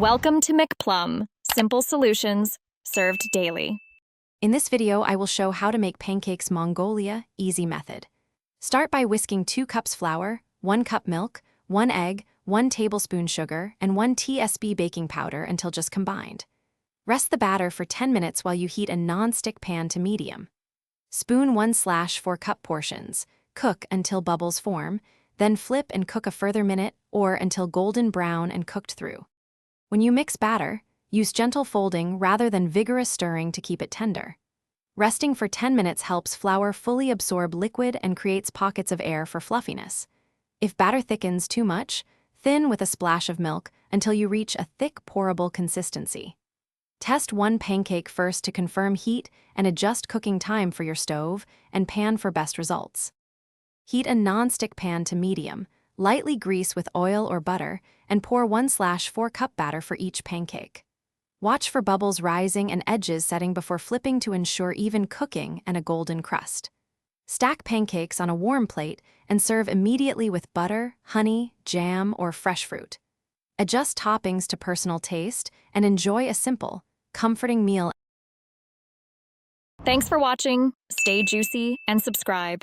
Welcome to McPlum, simple solutions served daily. In this video, I will show how to make pancakes Mongolia easy method. Start by whisking 2 cups flour, 1 cup milk, 1 egg, 1 tablespoon sugar, and 1 TSB baking powder until just combined. Rest the batter for 10 minutes while you heat a non-stick pan to medium. Spoon 1/4 cup portions. Cook until bubbles form, then flip and cook a further minute or until golden brown and cooked through. When you mix batter, use gentle folding rather than vigorous stirring to keep it tender. Resting for 10 minutes helps flour fully absorb liquid and creates pockets of air for fluffiness. If batter thickens too much, thin with a splash of milk until you reach a thick, pourable consistency. Test one pancake first to confirm heat and adjust cooking time for your stove and pan for best results. Heat a non-stick pan to medium, lightly grease with oil or butter, and pour 1/4 cup batter for each pancake. Watch for bubbles rising and edges setting before flipping to ensure even cooking and a golden crust. Stack pancakes on a warm plate and serve immediately with butter, honey, jam, or fresh fruit. Adjust toppings to personal taste and enjoy a simple, comforting meal. Thanks for watching. Stay juicy and subscribe.